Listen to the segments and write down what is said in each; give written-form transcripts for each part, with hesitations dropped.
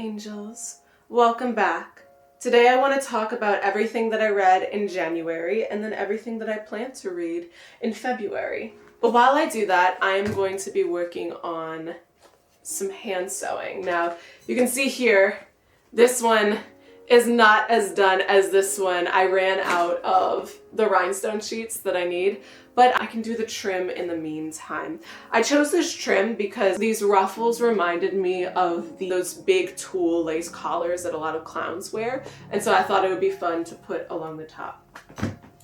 angels. Welcome back. Today I want to talk about everything that I read in January and then everything that I plan to read in February. But while I do that, I am going to be working on some hand sewing. Now, you can see here, this one is not as done as this one. I ran out of the rhinestone sheets that I need, but I can do the trim in the meantime. I chose this trim because these ruffles reminded me of those big tulle lace collars that a lot of clowns wear, and so I thought it would be fun to put along the top.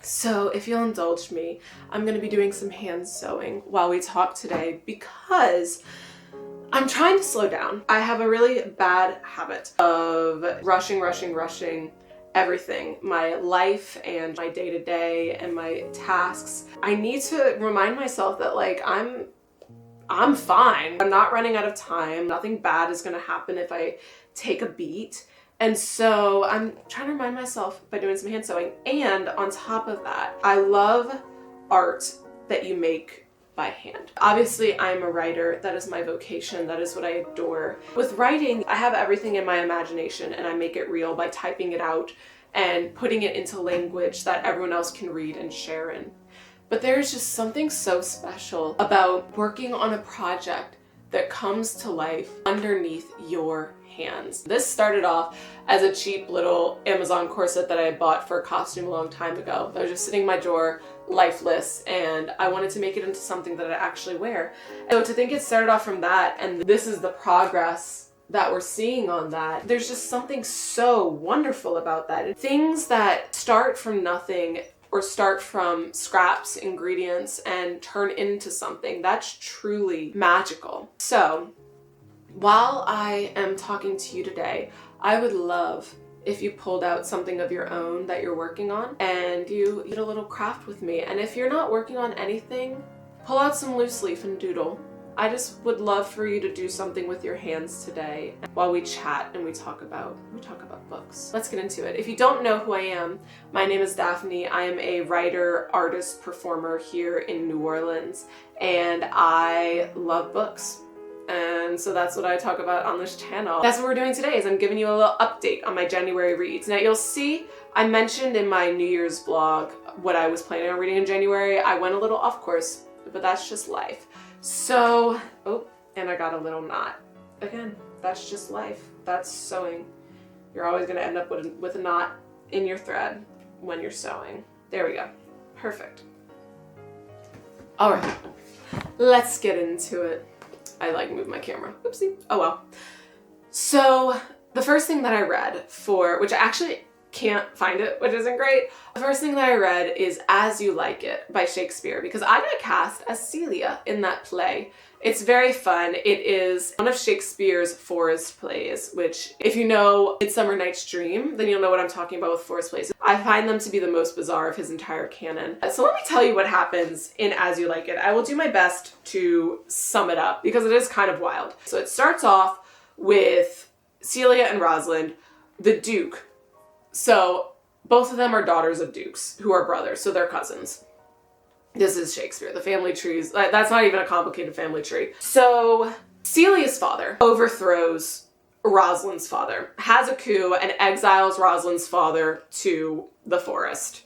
So if you'll indulge me, I'm going to be doing some hand sewing while we talk today because I'm trying to slow down. I have a really bad habit of rushing everything. My life and my day-to-day and my tasks. I need to remind myself that I'm fine. I'm not running out of time. Nothing bad is gonna happen if I take a beat. And so I'm trying to remind myself by doing some hand sewing. And on top of that, I love art that you make by hand. Obviously, I'm a writer. That is my vocation. That is what I adore. With writing, I have everything in my imagination and I make it real by typing it out and putting it into language that everyone else can read and share in. But there's just something so special about working on a project that comes to life underneath your hands. This started off as a cheap little Amazon corset that I had bought for a costume a long time ago. I was just sitting in my drawer, lifeless, and I wanted to make it into something that I actually wear. So to think it started off from that, and this is the progress that we're seeing on that, there's just something so wonderful about that. Things that start from nothing or start from scraps, ingredients, and turn into something, that's truly magical. So while I am talking to you today, I would love if you pulled out something of your own that you're working on and you did a little craft with me. And if you're not working on anything, pull out some loose leaf and doodle. I just would love for you to do something with your hands today while we chat and we talk about books. Let's get into it. If you don't know who I am, my name is Daphne. I am a writer, artist, performer here in New Orleans, and I love books. And so that's what I talk about on this channel. That's what we're doing today, is I'm giving you a little update on my January reads. Now you'll see I mentioned in my New Year's vlog what I was planning on reading in January. I went a little off course, but that's just life. So, and I got a little knot. Again, that's just life. That's sewing. You're always gonna end up with a knot in your thread when you're sewing. There we go. Perfect. All right, let's get into it. I moved my camera. Oopsie. Oh well. So the first thing that I read which I actually can't find it, which isn't great. The first thing that I read is As You Like It by Shakespeare because I got cast as Celia in that play. It's very fun. It is one of Shakespeare's forest plays, which if you know Midsummer Night's Dream, then you'll know what I'm talking about with forest plays. I find them to be the most bizarre of his entire canon. So let me tell you what happens in As You Like It. I will do my best to sum it up because it is kind of wild. So it starts off with Celia and Rosalind, the Duke. So both of them are daughters of dukes who are brothers, so they're cousins. This is Shakespeare. The family trees, that's not even a complicated family tree. So Celia's father overthrows Rosalind's father, has a coup, and exiles Rosalind's father to the forest.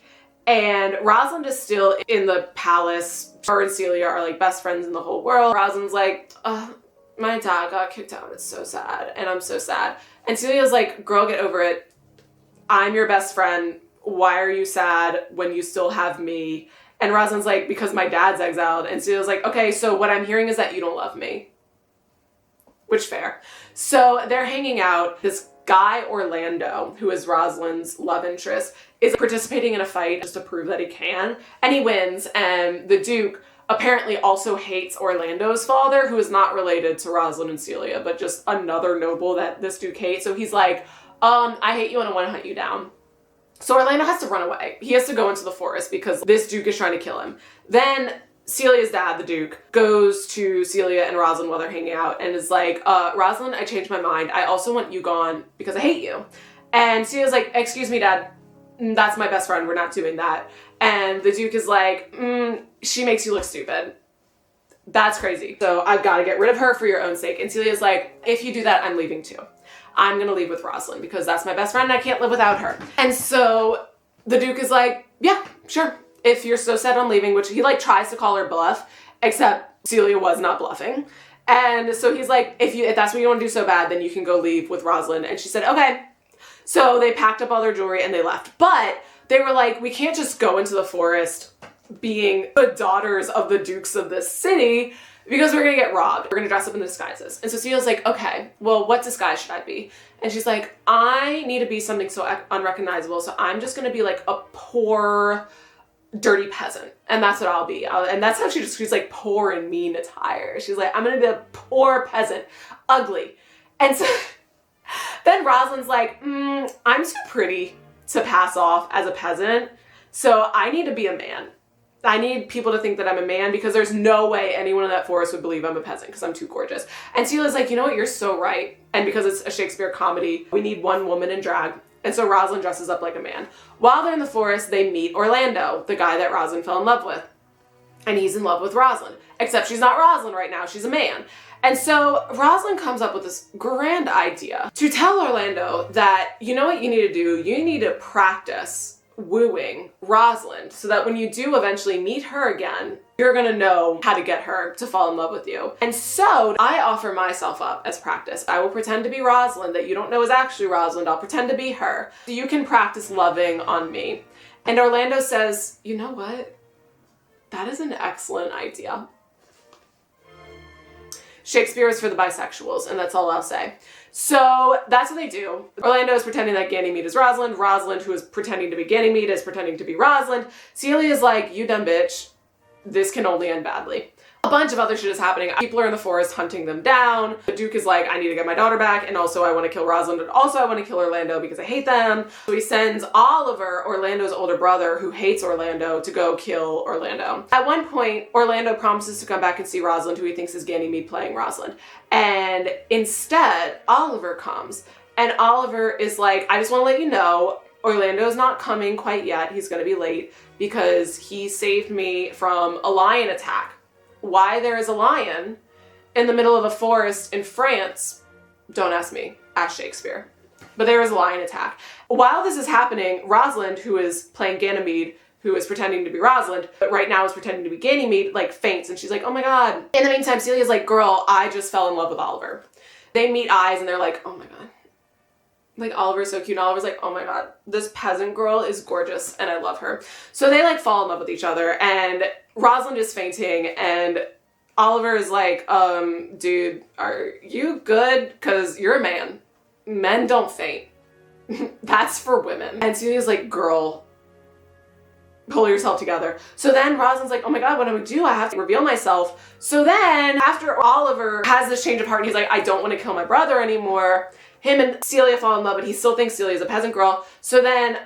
And Rosalind is still in the palace. Her and Celia are like best friends in the whole world. Rosalind's like, my dad got kicked out. It's so sad. And I'm so sad. And Celia's like, girl, get over it. I'm your best friend. Why are you sad when you still have me? And Rosalind's like, because my dad's exiled. And Celia's like, okay, so what I'm hearing is that you don't love me. Which, fair. So they're hanging out. This guy, Orlando, who is Rosalind's love interest, is participating in a fight just to prove that he can. And he wins. And the Duke apparently also hates Orlando's father, who is not related to Rosalind and Celia, but just another noble that this Duke hates. So he's like, I hate you and I want to hunt you down. So Orlando has to run away. He has to go into the forest because this Duke is trying to kill him. Then Celia's dad, the Duke, goes to Celia and Rosalind while they're hanging out and is like, Rosalind, I changed my mind. I also want you gone because I hate you. And Celia's like, excuse me, Dad, that's my best friend. We're not doing that. And the Duke is like, she makes you look stupid. That's crazy. So I've got to get rid of her for your own sake. And Celia's like, if you do that, I'm leaving too. I'm gonna leave with Rosalind because that's my best friend and I can't live without her. And so the Duke is like, yeah, sure. If you're so set on leaving, which he like tries to call her bluff, except Celia was not bluffing. And so he's like, if that's what you want to do so bad, then you can go leave with Rosalind. And she said, okay. So they packed up all their jewelry and they left. But they were like, we can't just go into the forest being the daughters of the dukes of this city because we're going to get robbed. We're going to dress up in disguises. And so Celia's like, okay, well, what disguise should I be? And she's like, I need to be something so unrecognizable. So I'm just going to be like a poor, dirty peasant. And that's what I'll be. And that's how she's like poor and mean attire. She's like, I'm going to be a poor peasant, ugly. And so then Rosalind's like, I'm too pretty to pass off as a peasant. So I need to be a man. I need people to think that I'm a man because there's no way anyone in that forest would believe I'm a peasant because I'm too gorgeous. And Celia's like, you know what? You're so right. And because it's a Shakespeare comedy, we need one woman in drag. And so Rosalind dresses up like a man. While they're in the forest, they meet Orlando, the guy that Rosalind fell in love with. And he's in love with Rosalind. Except she's not Rosalind right now. She's a man. And so Rosalind comes up with this grand idea to tell Orlando that, you know what you need to do? You need to practice wooing Rosalind so that when you do eventually meet her again, you're gonna know how to get her to fall in love with you. And so I offer myself up as practice. I will pretend to be Rosalind that you don't know is actually Rosalind. I'll pretend to be her. So you can practice loving on me. And Orlando says, you know what? That is an excellent idea. Shakespeare is for the bisexuals, and that's all I'll say. So that's what they do. Orlando is pretending that Ganymede is Rosalind. Rosalind, who is pretending to be Ganymede, is pretending to be Rosalind. Celia's like, you dumb bitch. This can only end badly. A bunch of other shit is happening. People are in the forest hunting them down. The Duke is like, I need to get my daughter back, and also I want to kill Rosalind, and also I want to kill Orlando because I hate them. So he sends Oliver, Orlando's older brother, who hates Orlando, to go kill Orlando. At one point, Orlando promises to come back and see Rosalind, who he thinks is Ganymede playing Rosalind. And instead, Oliver comes, and Oliver is like, I just want to let you know, Orlando's not coming quite yet. He's going to be late because he saved me from a lion attack. Why there is a lion in the middle of a forest in France, don't ask me, ask Shakespeare. But there is a lion attack. While this is happening, Rosalind, who is playing Ganymede, who is pretending to be Rosalind, but right now is pretending to be Ganymede, like faints, and she's like, oh my god. In the meantime, Celia's like, girl, I just fell in love with Oliver. They meet eyes and they're like, oh my god. Like, Oliver's so cute, and Oliver's like, oh my god, this peasant girl is gorgeous, and I love her. So they, like, fall in love with each other, and Rosalind is fainting, and Oliver is like, dude, are you good? Because you're a man. Men don't faint. That's for women. And Celia's like, girl, pull yourself together. So then Rosalind's like, oh my god, what do I do? I have to reveal myself. So then, after Oliver has this change of heart, and he's like, I don't want to kill my brother anymore, him and Celia fall in love, but he still thinks Celia's a peasant girl. So then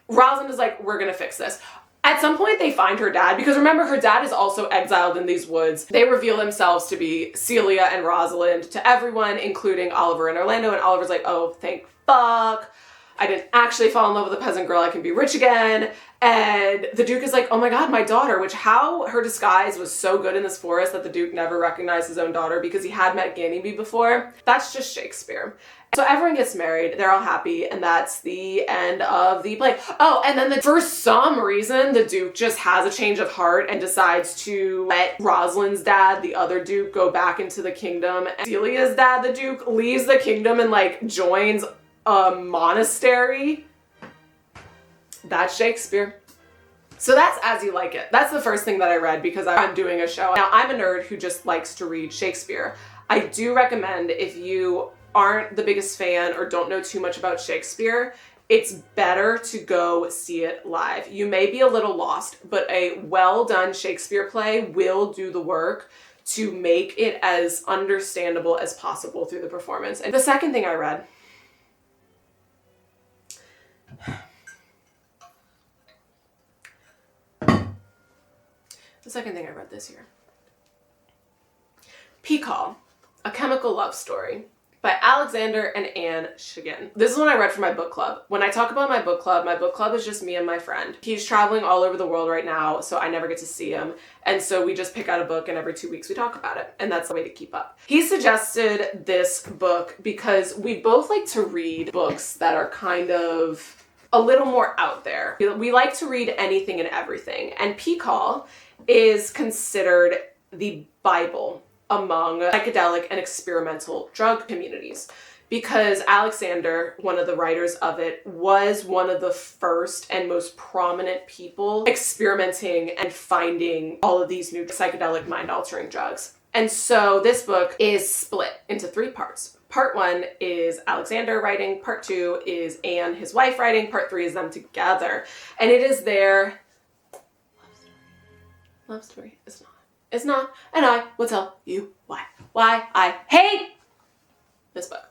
Rosalind is like, we're gonna fix this. At some point they find her dad, because remember, her dad is also exiled in these woods. They reveal themselves to be Celia and Rosalind to everyone, including Oliver and Orlando, and Oliver's like, oh, thank fuck. I didn't actually fall in love with a peasant girl. I can be rich again. And the Duke is like, oh my god, my daughter, which how her disguise was so good in this forest that the Duke never recognized his own daughter because he had met Ganymede before. That's just Shakespeare. So everyone gets married, they're all happy, and that's the end of the play. Oh, and then for some reason, the Duke just has a change of heart and decides to let Rosalind's dad, the other Duke, go back into the kingdom. And Celia's dad, the Duke, leaves the kingdom and like joins a monastery. That's Shakespeare. So that's As You Like It. That's the first thing that I read because I'm doing a show. Now, I'm a nerd who just likes to read Shakespeare. I do recommend, if you aren't the biggest fan or don't know too much about Shakespeare, it's better to go see it live. You may be a little lost, but a well-done Shakespeare play will do the work to make it as understandable as possible through the performance. And the second thing I read, this year, Pikhal, A Chemical Love Story by Alexander and Anne Shulgin. This is one I read for my book club. When I talk about my book club is just me and my friend. He's traveling all over the world right now, so I never get to see him. And so we just pick out a book and every 2 weeks we talk about it. And that's the way to keep up. He suggested this book because we both like to read books that are kind of a little more out there. We like to read anything and everything. And Pikhal is considered the Bible among psychedelic and experimental drug communities, because Alexander, one of the writers of it, was one of the first and most prominent people experimenting and finding all of these new psychedelic mind-altering drugs. And so this book is split into 3 parts. Part 1 is Alexander writing, part 2 is Anne, his wife, writing, part 3 is them together. And it is their love story. It's not. It's not, and I will tell you why. Why I hate this book.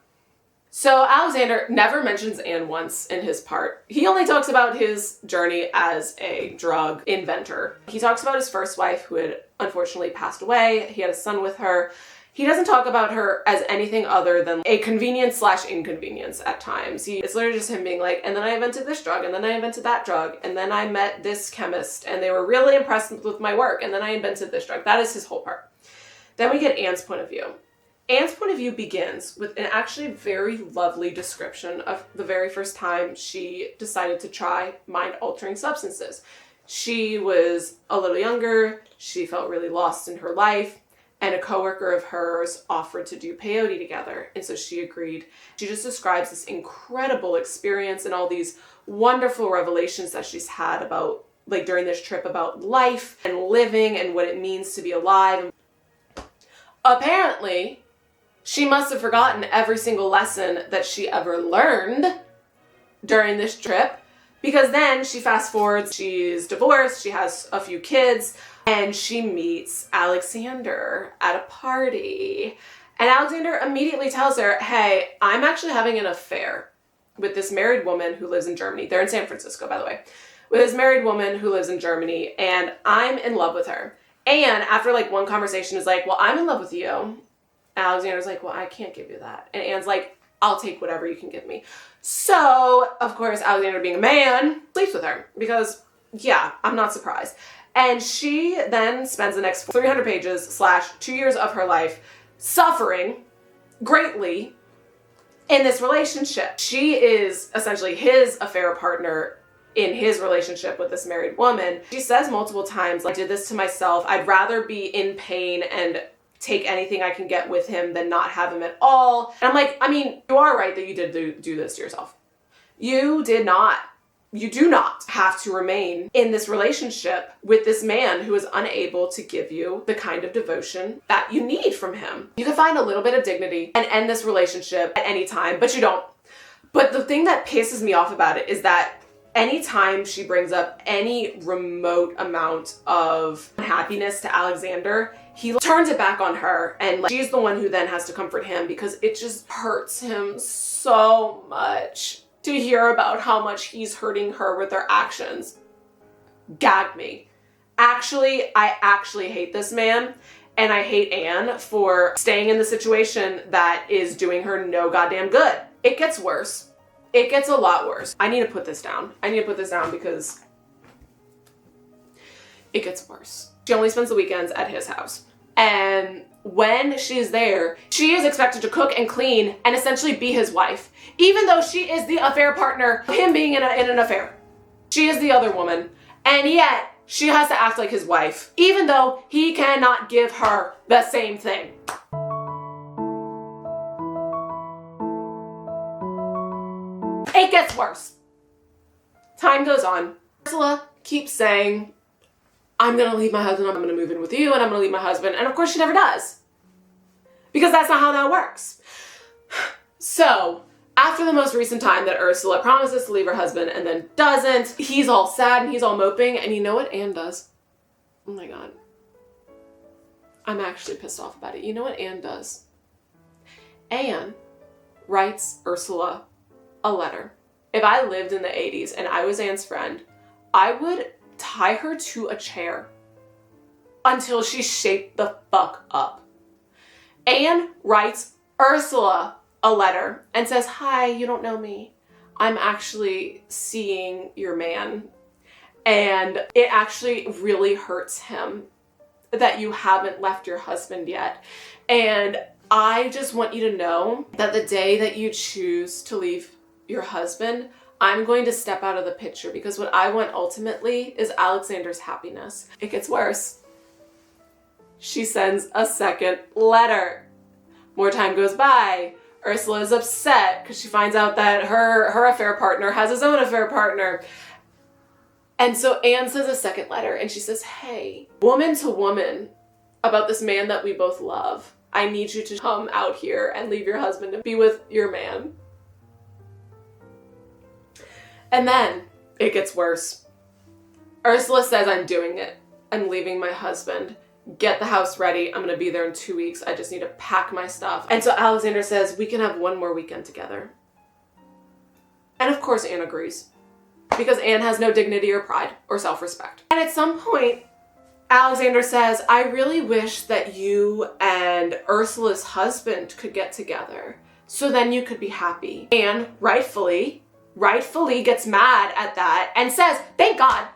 So Alexander never mentions Anne once in his part. He only talks about his journey as a drug inventor. He talks about his first wife who had unfortunately passed away. He had a son with her. He doesn't talk about her as anything other than a convenience/inconvenience at times. It's literally just him being like, and then I invented this drug, and then I invented that drug, and then I met this chemist, and they were really impressed with my work, and then I invented this drug. That is his whole part. Then we get Anne's point of view. Anne's point of view begins with an actually very lovely description of the very first time she decided to try mind-altering substances. She was a little younger, she felt really lost in her life, and a coworker of hers offered to do peyote together. And so she agreed. She just describes this incredible experience and all these wonderful revelations that she's had about, like, during this trip about life and living and what it means to be alive. Apparently, she must have forgotten every single lesson that she ever learned during this trip, because then she fast forwards, she's divorced, she has a few kids, and she meets Alexander at a party. And Alexander immediately tells her, hey, I'm actually having an affair with this married woman who lives in Germany. They're in San Francisco, by the way. With this married woman who lives in Germany, and I'm in love with her. And after like one conversation is like, well, I'm in love with you. And Alexander's like, well, I can't give you that. And Anne's like, I'll take whatever you can give me. So, of course, Alexander, being a man, sleeps with her because, yeah, I'm not surprised. And she then spends the next 300 pages / 2 years of her life suffering greatly in this relationship. She is essentially his affair partner in his relationship with this married woman. She says multiple times, like, I did this to myself. I'd rather be in pain and take anything I can get with him than not have him at all. And I'm like, I mean, you are right that you did do this to yourself. You do not have to remain in this relationship with this man who is unable to give you the kind of devotion that you need from him. You can find a little bit of dignity and end this relationship at any time, but you don't. But the thing that pisses me off about it is that anytime she brings up any remote amount of unhappiness to Alexander, he turns it back on her, and like, she's the one who then has to comfort him because it just hurts him so much to hear about how much he's hurting her with their actions. Gag me. I actually hate this man, and I hate Anne for staying in the situation that is doing her no goddamn good. It gets worse. It gets a lot worse. I need to put this down. Because it gets worse. She only spends the weekends at his house. And when she's there, she is expected to cook and clean and essentially be his wife, even though she is the affair partner, him being in an affair. She is the other woman. And yet, she has to act like his wife, even though he cannot give her the same thing. It gets worse. Time goes on. Ursula keeps saying, I'm gonna leave my husband, I'm gonna move in with you, and I'm gonna leave my husband. And of course she never does. Because that's not how that works. So, after the most recent time that Ursula promises to leave her husband and then doesn't, he's all sad and he's all moping. And you know what Anne does? Oh my God. I'm actually pissed off about it. You know what Anne does? Anne writes Ursula a letter. If I lived in the 80s and I was Anne's friend, I would tie her to a chair until she shaped the fuck up. Anne writes Ursula a letter and says, "Hi, you don't know me. I'm actually seeing your man. And it actually really hurts him that you haven't left your husband yet. And I just want you to know that the day that you choose to leave your husband, I'm going to step out of the picture, because what I want ultimately is Alexander's happiness." It gets worse. She sends a second letter. More time goes by. Ursula is upset because she finds out that her affair partner has his own affair partner. And so Anne says a second letter and she says, "Hey, woman to woman, about this man that we both love, I need you to come out here and leave your husband and be with your man." And then it gets worse. Ursula says, "I'm doing it. I'm leaving my husband. Get the house ready. I'm going to be there in 2 weeks. I just need to pack my stuff." And so Alexander says, "We can have one more weekend together." And of course Anne agrees, because Anne has no dignity or pride or self-respect. And at some point, Alexander says, "I really wish that you and Ursula's husband could get together, so then you could be happy." Anne rightfully gets mad at that and says, thank God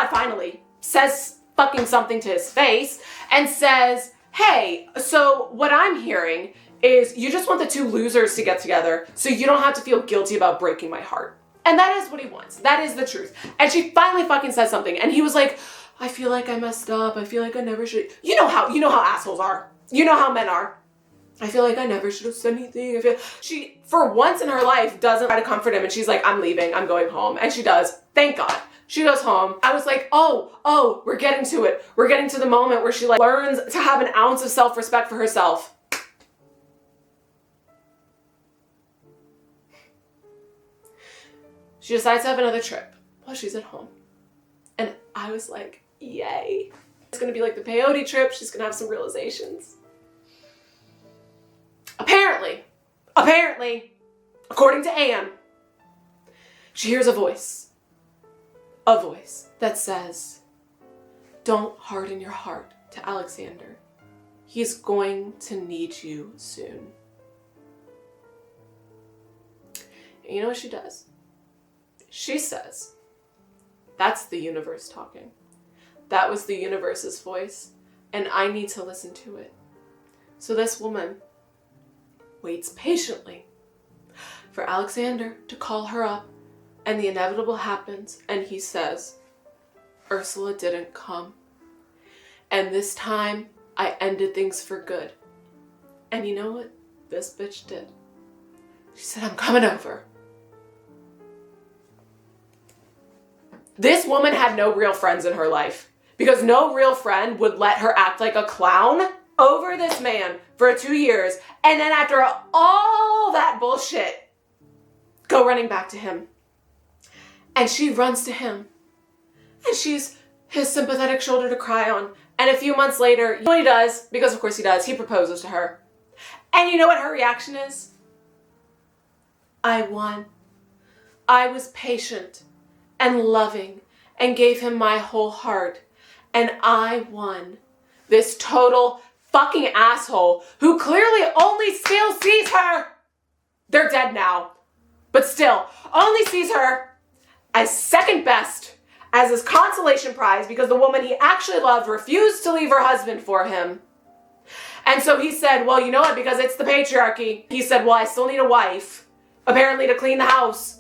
finally, says fucking something to his face and says, "Hey, so what I'm hearing is you just want the two losers to get together so you don't have to feel guilty about breaking my heart." And that is what he wants. That is the truth. And she finally fucking says something and he was like, "I feel like I messed up. I feel like I never should." You know how assholes are. You know how men are. "I feel like I never should have said anything." She, for once in her life, doesn't try to comfort him and she's like, "I'm leaving. I'm going home." And she does. Thank God. She goes home. I was like, oh, we're getting to it. We're getting to the moment where she like learns to have an ounce of self-respect for herself. She decides to have another trip while she's at home. And I was like, yay. It's gonna be like the peyote trip. She's gonna have some realizations. Apparently, according to Anne, she hears a voice that says, "Don't harden your heart to Alexander. He's going to need you soon." And you know what she does? She says, "That's the universe talking. That was the universe's voice, and I need to listen to it." So this woman waits patiently for Alexander to call her up, and the inevitable happens, and he says, "Ursula didn't come. And this time, I ended things for good." And you know what this bitch did? She said, "I'm coming over." This woman had no real friends in her life, because no real friend would let her act like a clown over this man for 2 years, and then after all that bullshit, go running back to him. And she runs to him, and she's his sympathetic shoulder to cry on. And a few months later, you know what he does? Because of course he does. He proposes to her. And you know what her reaction is? "I won. I was patient and loving and gave him my whole heart. And I won." This total fucking asshole who clearly only still sees her. They're dead now. But still, only sees her as second best, as his consolation prize, because the woman he actually loved refused to leave her husband for him. And so he said, "Well, you know what, because it's the patriarchy." He said, "Well, I still need a wife, apparently, to clean the house,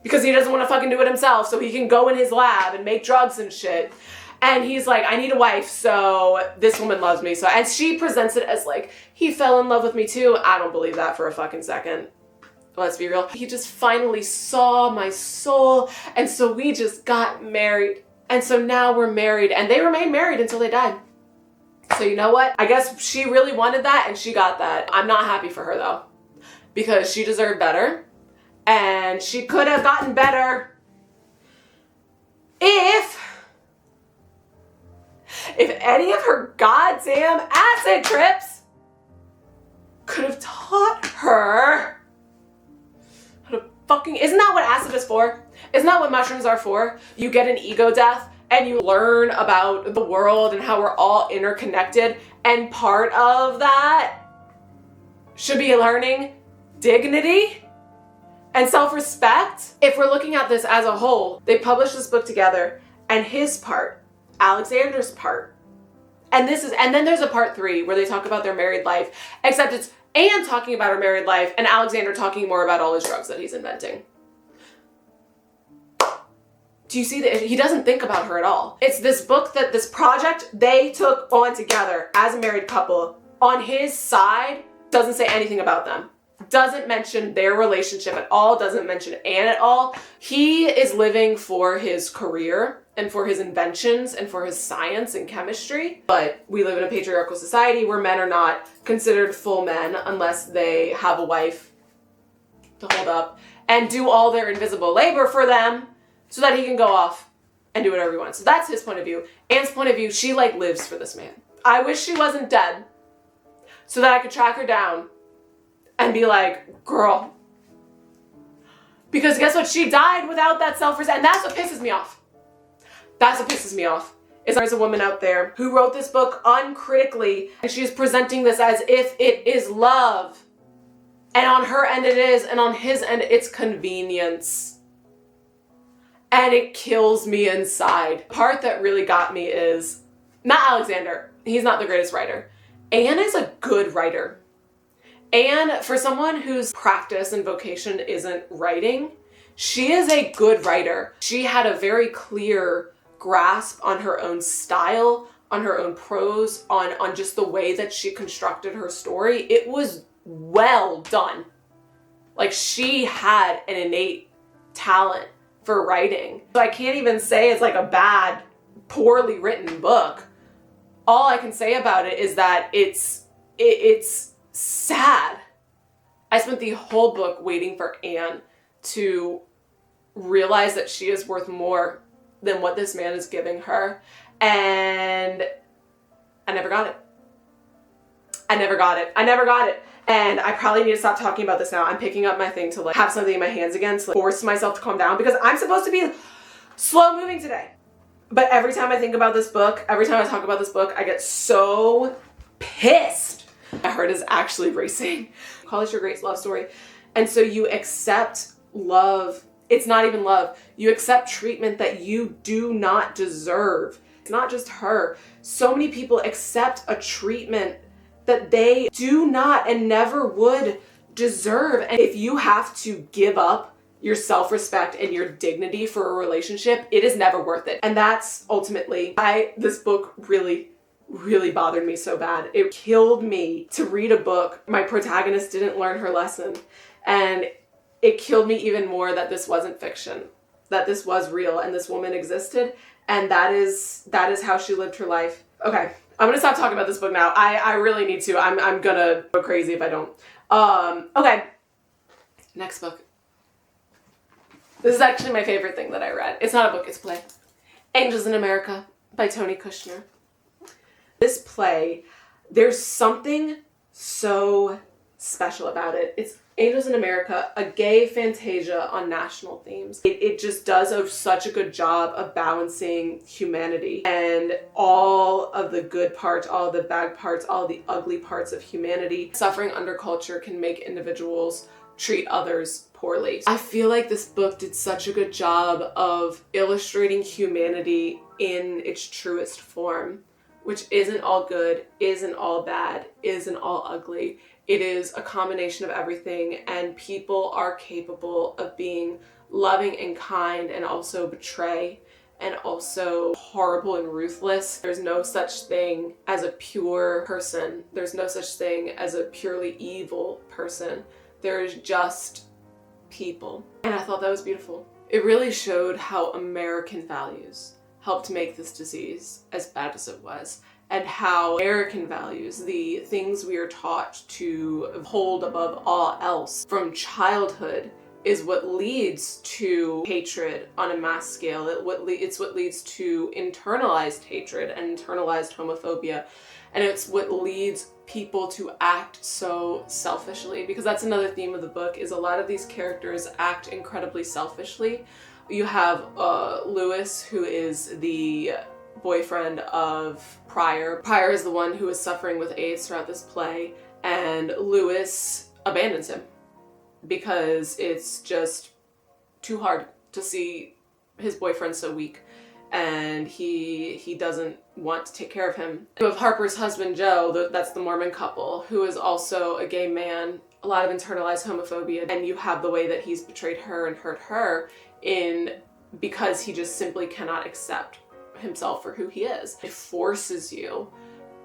because he doesn't want to fucking do it himself, so he can go in his lab and make drugs and shit." And he's like, "I need a wife, so this woman loves me." So, and she presents it as like, he fell in love with me too. I don't believe that for a fucking second. Let's be real. He just finally saw my soul, and so we just got married. And so now we're married, and they remained married until they died. So you know what? I guess she really wanted that, and she got that. I'm not happy for her though, because she deserved better, and she could have gotten better if any of her goddamn acid trips could have taught her how to fucking... Isn't that what acid is for? Isn't that what mushrooms are for? You get an ego death and you learn about the world and how we're all interconnected, and part of that should be learning dignity and self-respect. If we're looking at this as a whole, they published this book together, and his part, Alexander's part, and then there's a part 3 where they talk about their married life, except it's Anne talking about her married life and Alexander talking more about all his drugs that he's inventing. Do you see that? He doesn't think about her at all. It's this book, that this project they took on together as a married couple. On his side, doesn't say anything about them. Doesn't mention their relationship at all. Doesn't mention Anne at all. He is living for his career and for his inventions and for his science and chemistry. But we live in a patriarchal society where men are not considered full men unless they have a wife to hold up and do all their invisible labor for them, so that he can go off and do whatever he wants. So that's his point of view. Anne's point of view, she like lives for this man. I wish she wasn't dead so that I could track her down and be like, girl. Because guess what? She died without that self-respect. And that's what pisses me off. That's what pisses me off. Is there's a woman out there who wrote this book uncritically, and she's presenting this as if it is love. And on her end it is, and on his end it's convenience. And it kills me inside. The part that really got me is, not Alexander, he's not the greatest writer. Anne is a good writer. Anne, for someone whose practice and vocation isn't writing, she is a good writer. She had a very clear grasp on her own style, on her own prose, on just the way that she constructed her story. It was well done. Like, she had an innate talent for writing. So I can't even say it's like a bad, poorly written book. All I can say about it is that it's sad. I spent the whole book waiting for Anne to realize that she is worth more than what this man is giving her. And I never got it. I never got it. And I probably need to stop talking about this now. I'm picking up my thing to like have something in my hands again to like force myself to calm down, because I'm supposed to be slow moving today. But every time I think about this book, every time I talk about this book, I get so pissed. My heart is actually racing. Call this your great love story. And so you accept love. It's not even love. You accept treatment that you do not deserve. It's not just her. So many people accept a treatment that they do not and never would deserve. And if you have to give up your self-respect and your dignity for a relationship, it is never worth it. And that's ultimately why this book really bothered me so bad. It killed me to read a book. My protagonist didn't learn her lesson. And it killed me even more that this wasn't fiction, that this was real and this woman existed. And that is how she lived her life. Okay. I'm gonna stop talking about this book now. I really need to. I'm gonna go crazy if I don't. Okay. Next book. This is actually my favorite thing that I read. It's not a book, it's a play. Angels in America by Tony Kushner. This play, there's something so special about it. It's Angels in America, a gay fantasia on national themes. It just does such a good job of balancing humanity and all of the good parts, all of the bad parts, all the ugly parts of humanity. Suffering under culture can make individuals treat others poorly. I feel like this book did such a good job of illustrating humanity in its truest form, which isn't all good, isn't all bad, isn't all ugly. It is a combination of everything, and people are capable of being loving and kind and also betray and also horrible and ruthless. There's no such thing as a pure person. There's no such thing as a purely evil person. There is just people. And I thought that was beautiful. It really showed how American values helped make this disease as bad as it was, and how American values, the things we are taught to hold above all else from childhood, is what leads to hatred on a mass scale. It's what leads to internalized hatred and internalized homophobia. And it's what leads people to act so selfishly, because that's another theme of the book, is a lot of these characters act incredibly selfishly. You have Lewis, who is the boyfriend of Pryor. Pryor is the one who is suffering with AIDS throughout this play, and Lewis abandons him because it's just too hard to see his boyfriend so weak, and he doesn't want to take care of him. You have Harper's husband Joe, that's the Mormon couple, who is also a gay man, a lot of internalized homophobia, and you have the way that he's betrayed her and hurt her because he just simply cannot accept himself for who he is. It forces you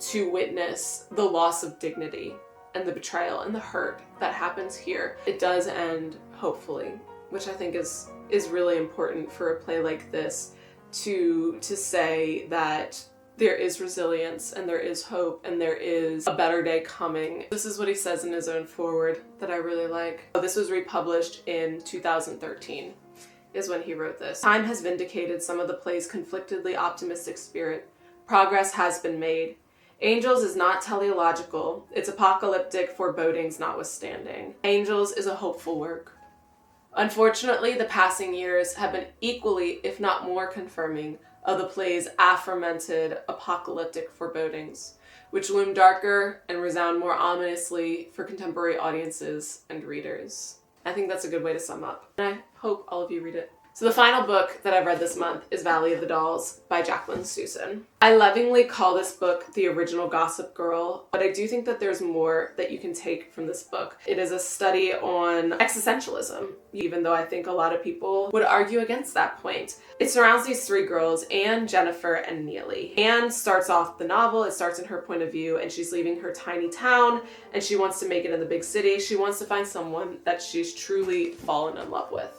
to witness the loss of dignity and the betrayal and the hurt that happens here. It does end, hopefully, which I think is really important for a play like this, to say that there is resilience and there is hope and there is a better day coming. This is what he says in his own foreword that I really like. This was republished in 2013 is when he wrote this. Time has vindicated some of the play's conflictedly optimistic spirit. Progress has been made. Angels is not teleological, its apocalyptic forebodings notwithstanding. Angels is a hopeful work. Unfortunately, the passing years have been equally, if not more, confirming of the play's aforementioned apocalyptic forebodings, which loom darker and resound more ominously for contemporary audiences and readers. I think that's a good way to sum up, and I hope all of you read it. So the final book that I've read this month is Valley of the Dolls by Jacqueline Susann. I lovingly call this book the original Gossip Girl, but I do think that there's more that you can take from this book. It is a study on existentialism, even though I think a lot of people would argue against that point. It surrounds these three girls, Anne, Jennifer, and Neely. Anne starts off the novel, it starts in her point of view, and she's leaving her tiny town, and she wants to make it in the big city. She wants to find someone that she's truly fallen in love with.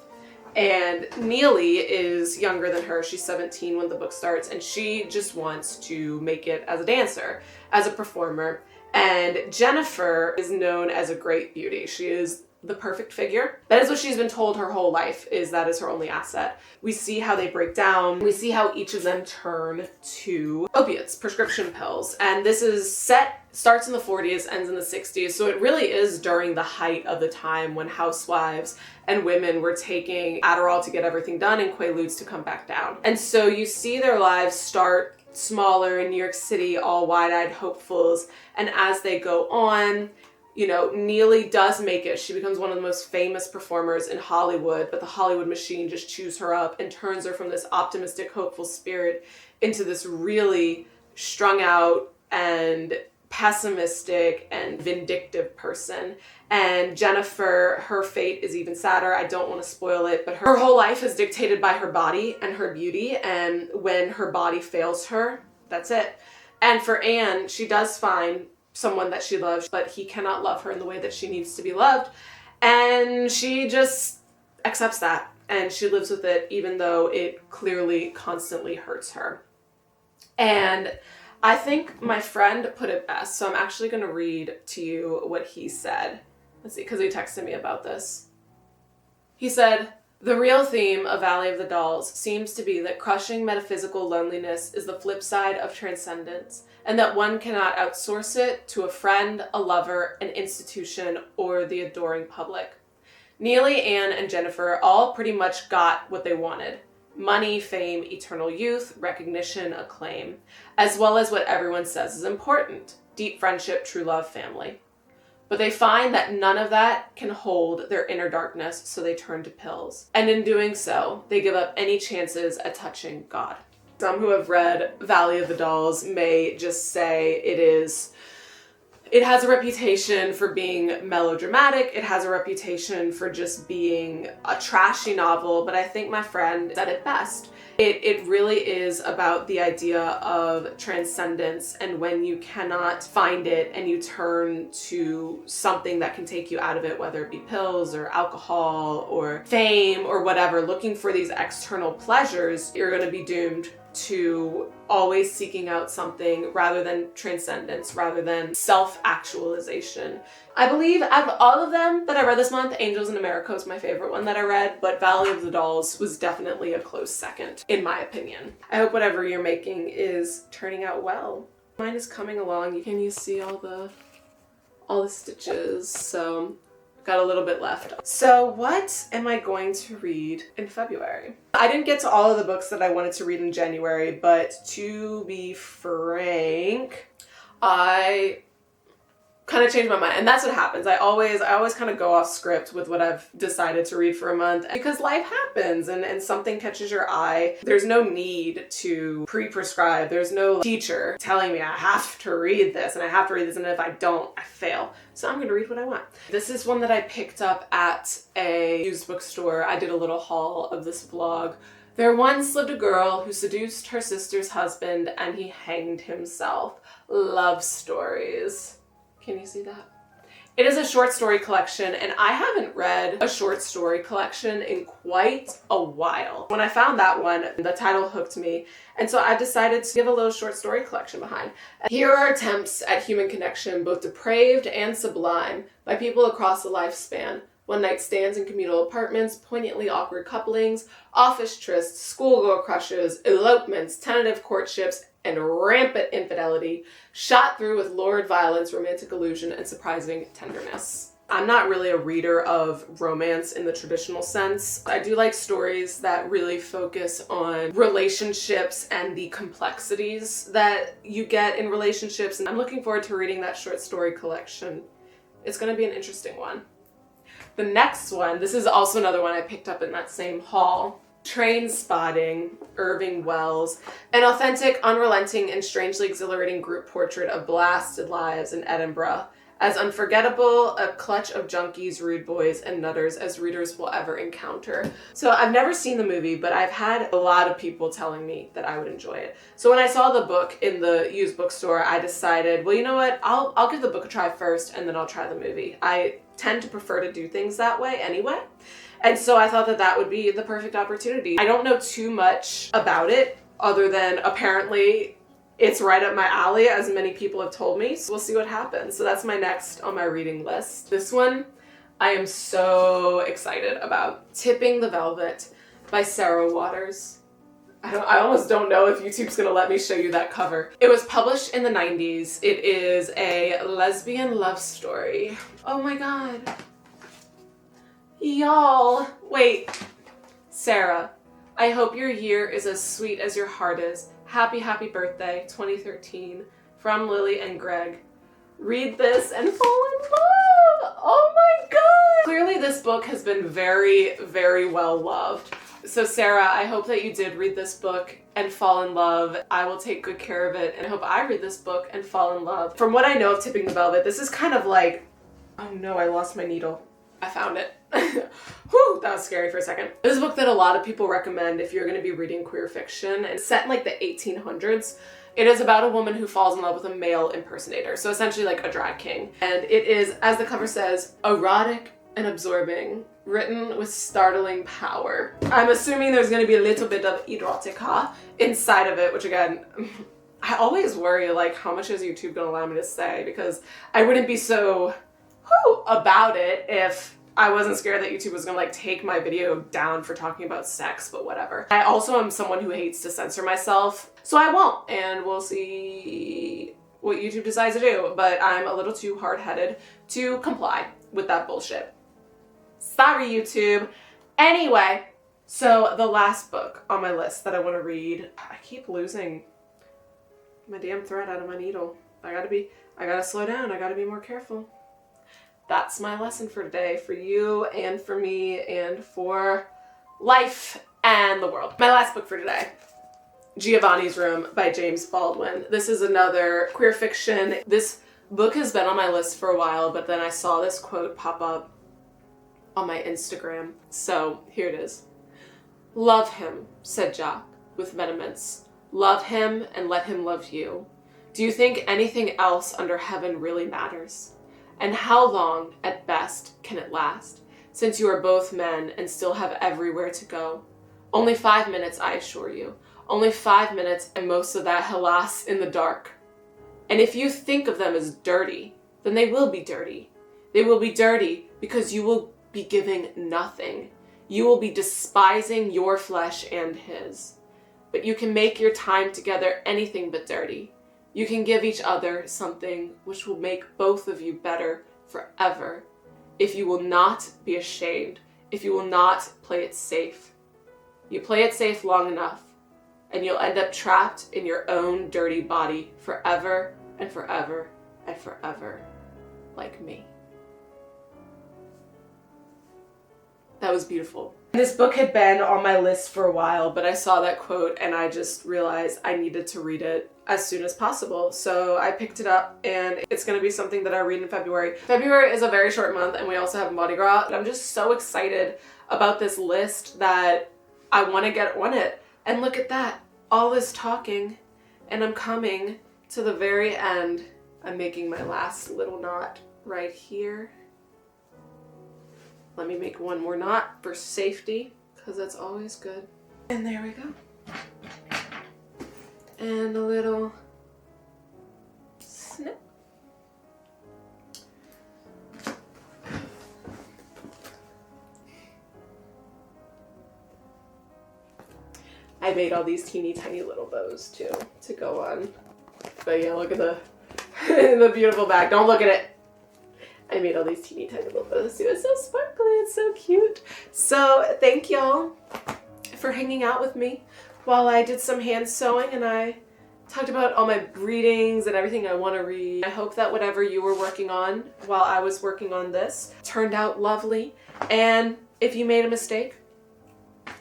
And Neely is younger than her. She's 17 when the book starts, and she just wants to make it as a dancer, as a performer. And Jennifer is known as a great beauty. She is the perfect figure. That is what she's been told her whole life, is that is her only asset. We see how they break down. We see how each of them turn to opiates, prescription pills. And this is starts in the 40s, ends in the 60s. So it really is during the height of the time when housewives and women were taking Adderall to get everything done and Quaaludes to come back down. And so you see their lives start smaller in New York City, all wide-eyed hopefuls. And as they go on, you know, Neely does make it. She becomes one of the most famous performers in Hollywood, but the Hollywood machine just chews her up and turns her from this optimistic, hopeful spirit into this really strung out and pessimistic and vindictive person. And Jennifer, her fate is even sadder. I don't want to spoil it, but her whole life is dictated by her body and her beauty. And when her body fails her, that's it. And for Anne, she does find someone that she loves, but he cannot love her in the way that she needs to be loved. And she just accepts that, and she lives with it, even though it clearly constantly hurts her. And I think my friend put it best, so I'm actually going to read to you what he said. Let's see, because he texted me about this. He said, "The real theme of Valley of the Dolls seems to be that crushing metaphysical loneliness is the flip side of transcendence, and that one cannot outsource it to a friend, a lover, an institution, or the adoring public. Neely, Anne, and Jennifer all pretty much got what they wanted. Money, fame, eternal youth, recognition, acclaim, as well as what everyone says is important, deep friendship, true love, family. But they find that none of that can hold their inner darkness, so they turn to pills. And in doing so, they give up any chances at touching God." Some who have read Valley of the Dolls may just say it has a reputation for being melodramatic. It has a reputation for just being a trashy novel, but I think my friend said it best. It really is about the idea of transcendence, and when you cannot find it and you turn to something that can take you out of it, whether it be pills or alcohol or fame or whatever, looking for these external pleasures, you're going to be doomed to always seeking out something rather than transcendence, rather than self-actualization. I believe out of all of them that I read this month, Angels in America was my favorite one that I read, but Valley of the Dolls was definitely a close second, in my opinion. I hope whatever you're making is turning out well. Mine is coming along. Can you see all the stitches? So got a little bit left. So what am I going to read in February? I didn't get to all of the books that I wanted to read in January, but to be frank, I kind of changed my mind. And that's what happens. I always kind of go off script with what I've decided to read for a month because life happens and something catches your eye. There's no need to pre-prescribe. There's no teacher telling me I have to read this and I have to read this, and if I don't, I fail. So I'm gonna read what I want. This is one that I picked up at a used bookstore. I did a little haul of this vlog. There once lived a girl who seduced her sister's husband and he hanged himself. Love stories. Can you see that? It is a short story collection, and I haven't read a short story collection in quite a while. When I found that one, the title hooked me, and so I decided to give a little short story collection behind. Here are attempts at human connection, both depraved and sublime, by people across the lifespan. One-night stands in communal apartments, poignantly awkward couplings, office trysts, schoolgirl crushes, elopements, tentative courtships, and rampant infidelity, shot through with lurid violence, romantic illusion, and surprising tenderness. I'm not really a reader of romance in the traditional sense. I do like stories that really focus on relationships and the complexities that you get in relationships, and I'm looking forward to reading that short story collection. It's going to be an interesting one. The next one, this is also another one I picked up in that same haul. Trainspotting, Irving Wells, an authentic, unrelenting, and strangely exhilarating group portrait of blasted lives in Edinburgh. As unforgettable a clutch of junkies, rude boys, and nutters as readers will ever encounter. So I've never seen the movie, but I've had a lot of people telling me that I would enjoy it. So when I saw the book in the used bookstore, I decided, well, you know what? I'll give the book a try first, and then I'll try the movie. I tend to prefer to do things that way anyway. And so I thought that that would be the perfect opportunity. I don't know too much about it other than apparently it's right up my alley, as many people have told me. So we'll see what happens. So that's my next on my reading list. This one I am so excited about. Tipping the Velvet by Sarah Waters. I almost don't know if YouTube's gonna let me show you that cover. It was published in the 90s. It is a lesbian love story. Oh my God. Y'all, wait. Sarah, I hope your year is as sweet as your heart is. Happy, happy birthday, 2013, from Lily and Greg. Read this and fall in love. Oh my God. Clearly this book has been very, very well loved. So Sarah, I hope that you did read this book and fall in love. I will take good care of it, and I hope I read this book and fall in love. From what I know of Tipping the Velvet, this is kind of like, oh no, I lost my needle. I found it. Whew, that was scary for a second. This is a book that a lot of people recommend if you're going to be reading queer fiction, and it's set in like the 1800s. It is about a woman who falls in love with a male impersonator, so essentially like a drag king. And it is, as the cover says, erotic and absorbing, written with startling power. I'm assuming there's going to be a little bit of erotica inside of it, which again, I always worry like how much is YouTube going to allow me to say, because I wouldn't be so about it if I wasn't scared that YouTube was gonna like take my video down for talking about sex, but whatever. I also am someone who hates to censor myself, so I won't, and we'll see what YouTube decides to do, but I'm a little too hard-headed to comply with that bullshit. Sorry, YouTube. Anyway, so the last book on my list that I want to read, I keep losing my damn thread out of my needle. I gotta slow down, I gotta be more careful. That's my lesson for today, for you and for me and for life and the world. My last book for today, Giovanni's Room by James Baldwin. This is another queer fiction. This book has been on my list for a while, but then I saw this quote pop up on my Instagram. So here it is. Love him, said Jacques with vehemence. Love him and let him love you. Do you think anything else under heaven really matters? And how long, at best, can it last, since you are both men and still have everywhere to go? Only 5 minutes, I assure you. Only 5 minutes, and most of that, alas, in the dark. And if you think of them as dirty, then they will be dirty. They will be dirty because you will be giving nothing. You will be despising your flesh and his. But you can make your time together anything but dirty. You can give each other something which will make both of you better forever. If you will not be ashamed, if you will not play it safe. You play it safe long enough, and you'll end up trapped in your own dirty body forever and forever and forever. like me. That was beautiful. This book had been on my list for a while, but I saw that quote and I just realized I needed to read it as soon as possible. So I picked it up and it's going to be something that I read in February. February is a very short month and we also have Mardi Gras. I'm just so excited about this list that I want to get on it. And look at that. All this talking and I'm coming to the very end. I'm making my last little knot right here. Let me make one more knot for safety, because that's always good. And there we go. And a little snip. I made all these teeny tiny little bows too to go on. But yeah, look at the the beautiful back. Don't look at it. I made all these teeny tiny little bows too. It's so sparkly, it's so cute. So thank y'all for hanging out with me while I did some hand sewing and I talked about all my readings and everything I want to read. I hope that whatever you were working on while I was working on this turned out lovely. And if you made a mistake,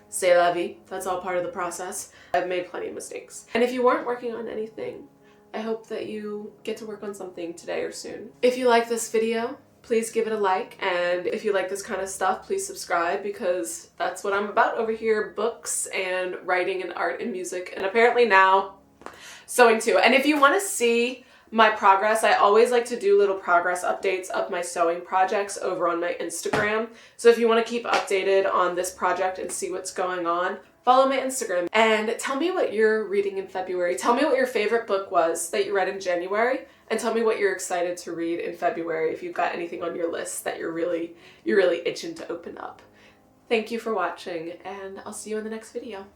c'est la vie. That's all part of the process. I've made plenty of mistakes. And if you weren't working on anything, I hope that you get to work on something today or soon. If you like this video, please give it a like. And if you like this kind of stuff, please subscribe because that's what I'm about over here. Books and writing and art and music. And apparently now sewing too. And if you want to see my progress, I always like to do little progress updates of my sewing projects over on my Instagram. So if you want to keep updated on this project and see what's going on, follow my Instagram and tell me what you're reading in February. Tell me what your favorite book was that you read in January and tell me what you're excited to read in February if you've got anything on your list that you're really itching to open up. Thank you for watching and I'll see you in the next video.